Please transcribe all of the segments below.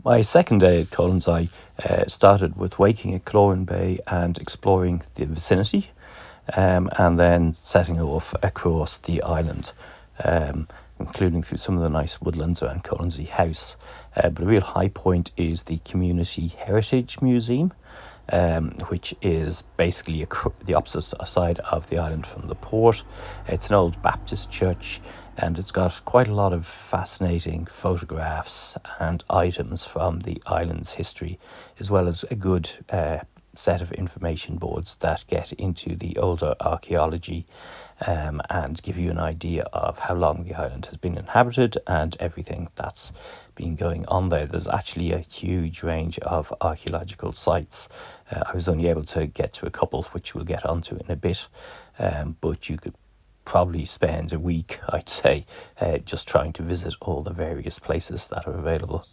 My second day at Colonsay started with waking at Kiloran Bay and exploring the vicinity, and then setting off across the island, including through some of the nice woodlands around Colonsay House. But a real high point is the Community Heritage Museum, which is basically the opposite side of the island from the port. It's an old Baptist church, and it's got quite a lot of fascinating photographs and items from the island's history, as well as a good set of information boards that get into the older archaeology, and give you an idea of how long the island has been inhabited and everything that's been going on there. There's actually a huge range of archaeological sites. I was only able to get to a couple, which we'll get onto in a bit, but you could probably spend a week, I'd say, just trying to visit all the various places that are available.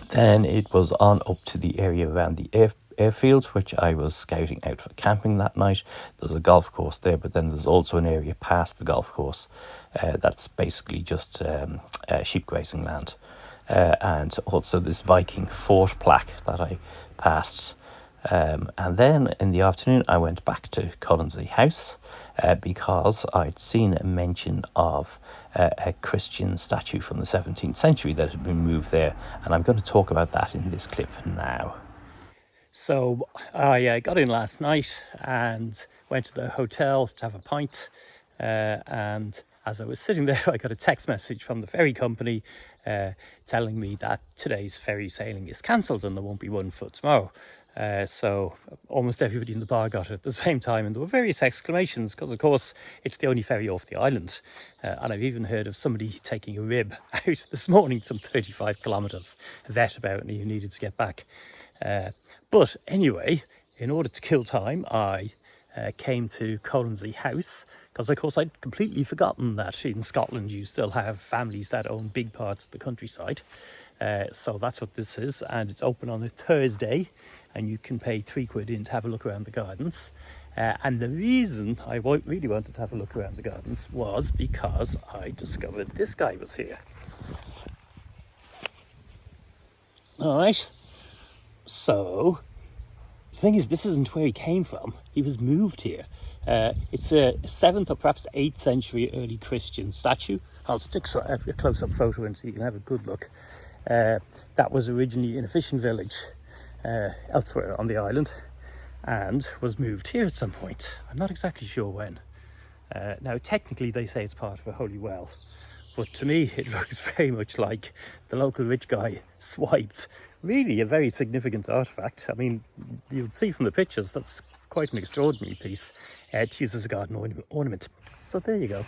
Then it was on up to the area around the airfield, which I was scouting out for camping that night. There's a golf course there, but then there's also an area past the golf course that's basically just sheep grazing land. And also this Viking fort plaque that I passed. And then in the afternoon I went back to Colonsay House because I'd seen a mention of a Christian statue from the 17th century that had been moved there, and I'm going to talk about that in this clip now. So I got in last night and went to the hotel to have a pint, and as I was sitting there I got a text message from the ferry company telling me that today's ferry sailing is cancelled and there won't be one for tomorrow. So almost everybody in the bar got it at the same time, and there were various exclamations because, of course, it's the only ferry off the island. And I've even heard of somebody taking a rib out this morning, some 35 kilometres, a vet apparently who needed to get back. But anyway, in order to kill time, I came to Colonsay House because, of course, I'd completely forgotten that in Scotland you still have families that own big parts of the countryside. So that's what this is, and it's open on a Thursday, and you can pay £3 in to have a look around the gardens. And the reason I really wanted to have a look around the gardens was because I discovered this guy was here. All right, so the thing is, this isn't where he came from. He was moved here. It's a 7th or perhaps 8th century early Christian statue. I'll stick a close-up photo in so you can have a good look. That was originally in a fishing village elsewhere on the island and was moved here at some point. I'm not exactly sure when. Now technically they say it's part of a holy well, but to me it looks very much like the local rich guy swiped really a very significant artefact. I mean, you'll see from the pictures that's quite an extraordinary piece to use as a garden ornament. So there you go.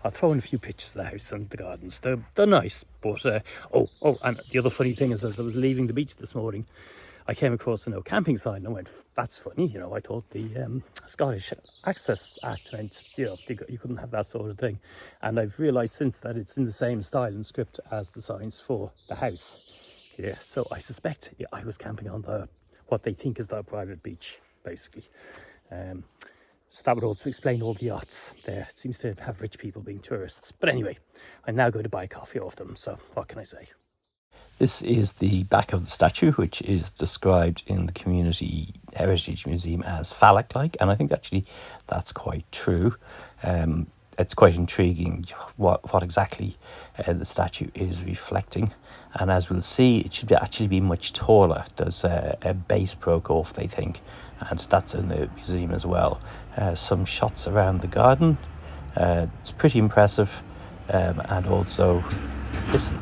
I'll throw in a few pictures of the house and the gardens. They're nice, but and the other funny thing is, as I was leaving the beach this morning, I came across a no camping sign and I went, that's funny, you know. I thought the Scottish Access Act meant, you know, you couldn't have that sort of thing, and I've realised since that it's in the same style and script as the signs for the house. Yeah, so I suspect I was camping on what they think is their private beach, basically. So that would also explain all the yachts there. It seems to have rich people being tourists. But anyway, I'm now going to buy coffee off them, so what can I say? This is the back of the statue, which is described in the Community Heritage Museum as phallic-like, and I think actually that's quite true. It's quite intriguing what exactly the statue is reflecting, and as we'll see, it should actually be much taller. There's a base broke off, they think, and that's in the museum as well. Some shots around the garden. It's pretty impressive, and also, listen.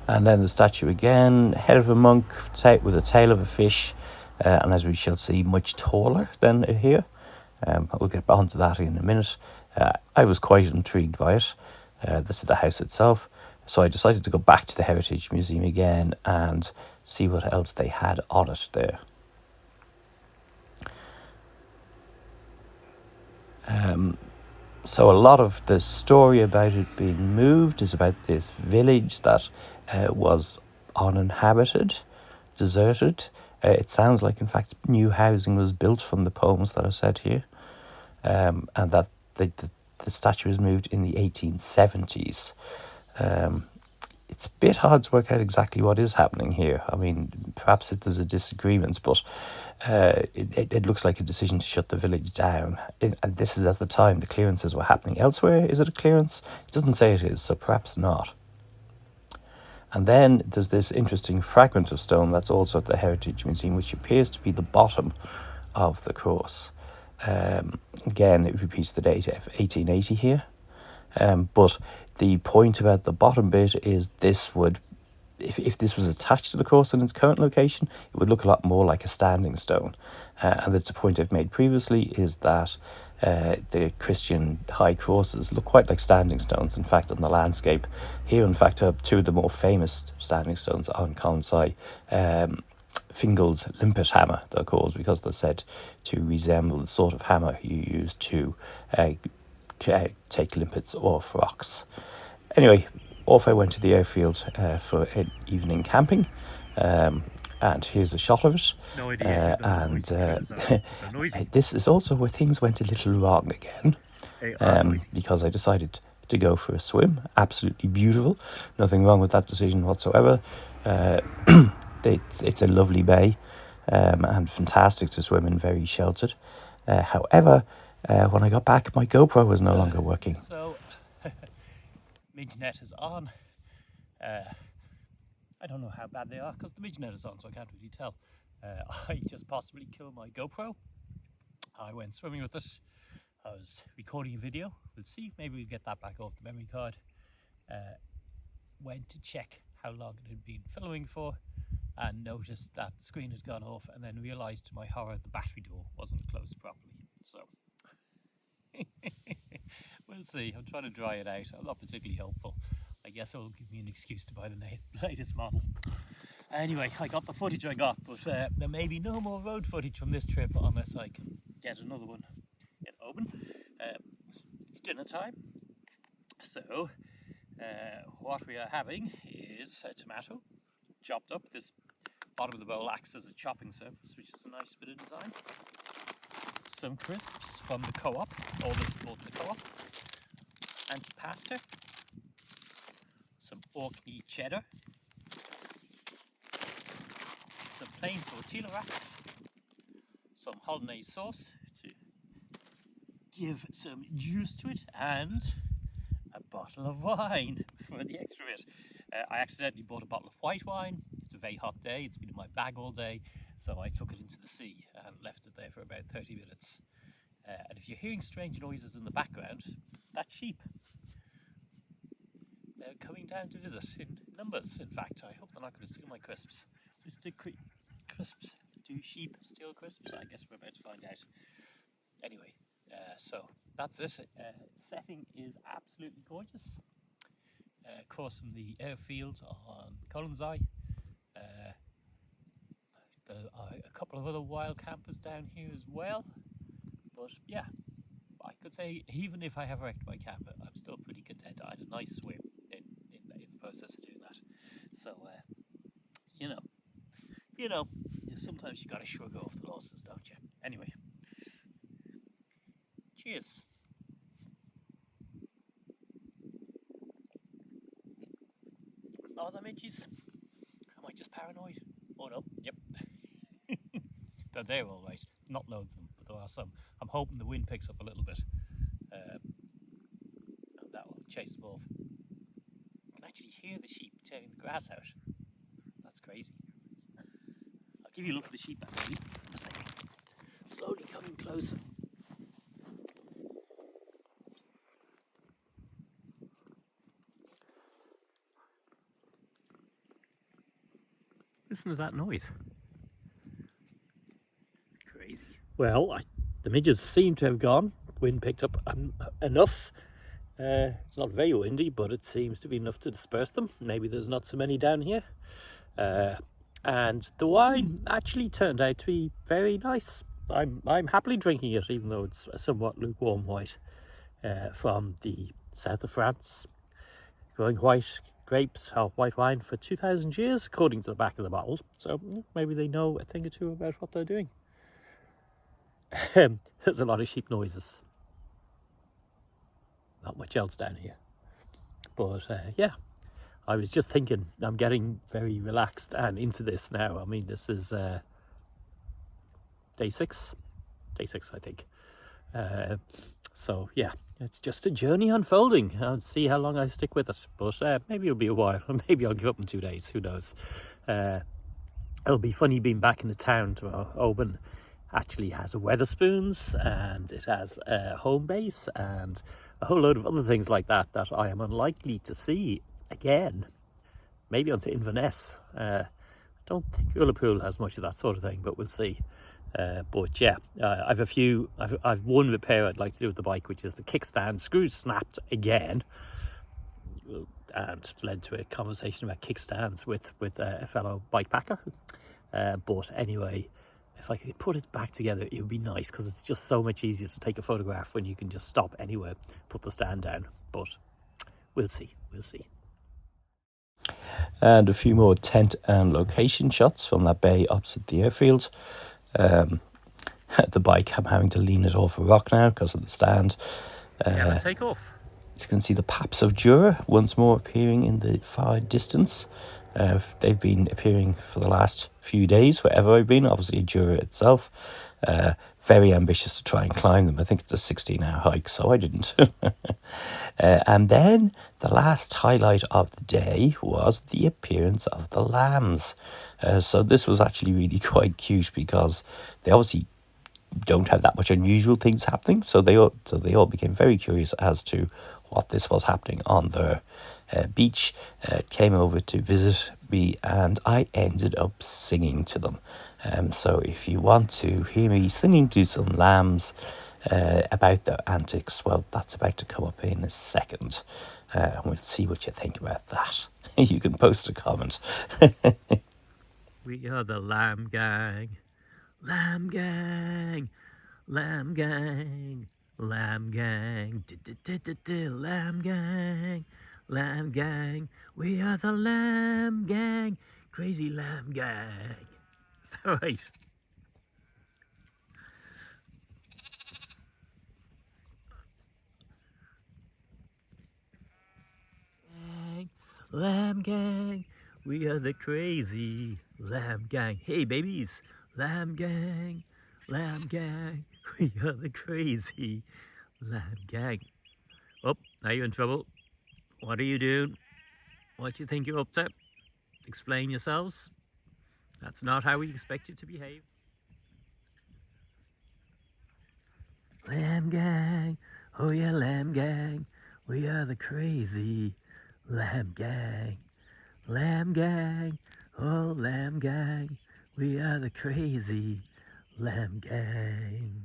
And then the statue again, head of a monk with a tail of a fish, and as we shall see, much taller than here. We'll get onto that in a minute. I was quite intrigued by it. This is the house itself, so I decided to go back to the Heritage Museum again and see what else they had on it there. So a lot of the story about it being moved is about this village that was uninhabited, deserted. It sounds like, in fact, new housing was built from the poems that are said here, and that the statue was moved in the 1870s. It's a bit hard to work out exactly what is happening here. I mean, perhaps there's a disagreement, but it looks like a decision to shut the village down. And this is at the time the clearances were happening elsewhere. Is it a clearance? It doesn't say it is, so perhaps not. And then there's this interesting fragment of stone that's also at the Heritage Museum, which appears to be the bottom of the course. Again, it repeats the date of 1880 here. But the point about the bottom bit is this would, if this was attached to the course in its current location, it would look a lot more like a standing stone. And that's a point I've made previously, is that the Christian high crosses look quite like standing stones. In fact, on the landscape here, in fact, two of the more famous standing stones on Colonsay, Fingal's limpet hammer, they're called, because they're said to resemble the sort of hammer you use to take limpets off rocks. Anyway, off I went to the airfield for an evening camping, and here's a shot of it. No idea. This is also where things went a little wrong again, because I decided to go for a swim. Absolutely beautiful, nothing wrong with that decision whatsoever. It's a lovely bay, and fantastic to swim in, very sheltered. However, when I got back, my GoPro was no longer working. So, midge net is on. I don't know how bad they are because the midge net is on, so I can't really tell. I just possibly killed my GoPro. I went swimming with it. I was recording a video. We'll see. Maybe we'll get that back off the memory card. Went to check how long it had been filming for, and noticed that the screen had gone off, and then realised to my horror the battery door wasn't closed properly. So we'll see. I'm trying to dry it out. I'm not particularly hopeful. I guess it will give me an excuse to buy the latest model. Anyway, I got the footage I got, but there may be no more road footage from this trip unless I can get another one in Oban. It's dinner time, so what we are having is a tomato chopped up. This bottom of the bowl acts as a chopping surface, which is a nice bit of design. Some crisps from the co-op, all the support the co-op. Antipasta. Some Orkney cheddar. Some plain tortilla wraps. Some hollandaise sauce to give some juice to it, and a bottle of wine for the extra bit. I accidentally bought a bottle of white wine. It's a very hot day, it's been in my bag all day, so I took it into the sea and left it there for about 30 minutes. And if you're hearing strange noises in the background, that's sheep. They're coming down to visit in numbers, in fact. I hope they're not going to steal my crisps. Mr. Crisps, do sheep steal crisps? I guess we're about to find out. Anyway, so that's it. Setting is absolutely gorgeous. Course from the airfield on Colonsay. There are a couple of other wild campers down here as well. But yeah, I could say even if I have wrecked my camper, I'm still pretty content. I had a nice swim in the process of doing that. So, you know, sometimes you gotta shrug off the losses, don't you? Anyway, cheers. Oh, the midges. Am I just paranoid? Oh no, yep. They're there all right. Not loads of them, but there are some. I'm hoping the wind picks up a little bit. And that will chase them off. You can actually hear the sheep tearing the grass out. That's crazy. I'll give you a look at the sheep actually. Just like slowly coming closer. Listen to that noise. Crazy. Well, the midges seem to have gone. Wind picked up enough. It's not very windy, but it seems to be enough to disperse them. Maybe there's not so many down here. And the wine actually turned out to be very nice. I'm happily drinking it, even though it's a somewhat lukewarm white from the south of France. Growing white grapes or white wine for 2,000 years, according to the back of the bottle. So maybe they know a thing or two about what they're doing. There's a lot of sheep noises. Not much else down here. But yeah, I was just thinking, I'm getting very relaxed and into this now. I mean, this is day six, I think. So yeah, it's just a journey unfolding. I'll see how long I stick with it, but maybe it'll be a while. Maybe I'll give up in 2 days, who knows. It'll be funny being back in the town tomorrow. Oban actually has a Weatherspoons, and it has a home base and a whole load of other things like that I am unlikely to see again, maybe onto Inverness. I don't think Ullapool has much of that sort of thing, but we'll see. But yeah, I've one repair I'd like to do with the bike, which is the kickstand. Screws snapped again, and led to a conversation about kickstands with a fellow bike packer. But anyway, if I could put it back together, it would be nice, because it's just so much easier to take a photograph when you can just stop anywhere, put the stand down. But we'll see. And a few more tent and location shots from that bay opposite the airfield. The bike, I'm having to lean it off a rock now because of the stand. Yeah, take off. As you can see, the Paps of Jura once more appearing in the far distance. They've been appearing for the last few days, wherever I've been. Obviously, Jura itself. Very ambitious to try and climb them. I think it's a 16-hour hike, so I didn't. And then the last highlight of the day was the appearance of the lambs. So this was actually really quite cute, because they obviously don't have that much unusual things happening. So they all became very curious as to what this was happening on their beach. Came over to visit me, and I ended up singing to them. So if you want to hear me singing to some lambs about their antics, well, that's about to come up in a second. And we'll see what you think about that. You can post a comment. We are the Lamb Gang. Lamb Gang. Lamb Gang. Lamb Gang. Lamb Gang. Lamb Gang. We are the Lamb Gang. Crazy Lamb Gang. Is that right? Lamb Gang, we are the crazy Lamb Gang. Hey babies, Lamb Gang, we are the crazy Lamb Gang. Oh, now you're in trouble. What are you doing? What do you think you're up to? Explain yourselves. That's not how we expect you to behave. Lamb Gang, oh yeah, Lamb Gang, we are the crazy Lamb Gang, oh Lamb Gang, we are the crazy Lamb Gang.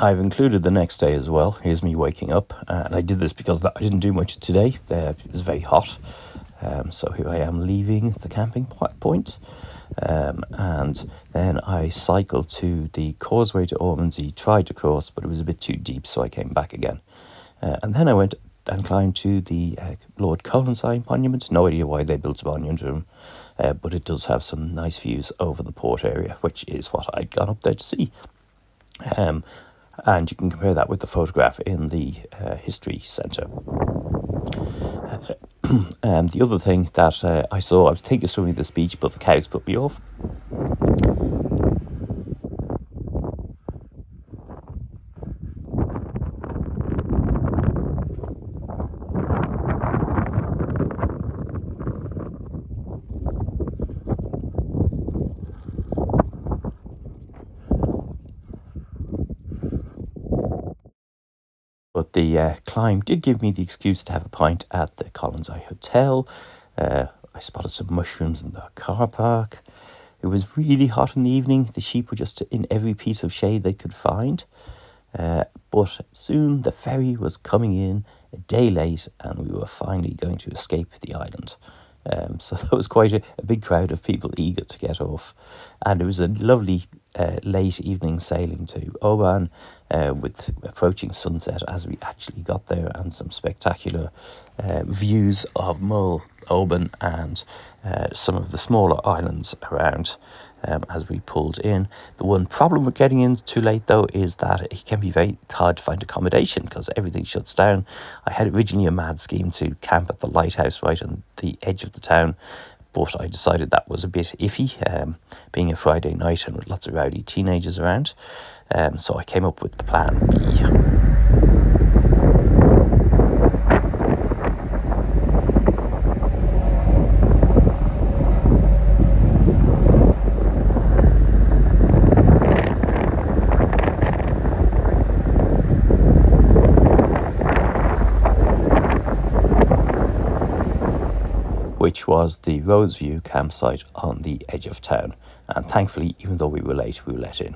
I've included the next day as well. Here's me waking up, and I did this because I didn't do much today. It was very hot, so here I am leaving the camping point, and then I cycled to the causeway to Ormondsey, tried to cross, but it was a bit too deep, so I came back again. And then I went and climbed to the Lord Colonsay monument. No idea why they built a monument to him, but it does have some nice views over the port area, which is what I'd gone up there to see. And you can compare that with the photograph in the History Centre. And the other thing that I saw, I was thinking of swimming this beach, but the cows put me off. But the climb did give me the excuse to have a pint at the Colonsay Hotel. I spotted some mushrooms in the car park. It was really hot in the evening. The sheep were just in every piece of shade they could find. But soon the ferry was coming in a day late and we were finally going to escape the island. So there was quite a big crowd of people eager to get off. And it was a lovely late evening sailing to Oban with approaching sunset as we actually got there, and some spectacular views of Mull, Oban and some of the smaller islands around. As we pulled in. The one problem with getting in too late though is that it can be very hard to find accommodation because everything shuts down. I had originally a mad scheme to camp at the lighthouse right on the edge of the town, but I decided that was a bit iffy, being a Friday night and with lots of rowdy teenagers around. So I came up with the plan B. Which was the Rose View campsite on the edge of town. And thankfully, even though we were late, we were let in.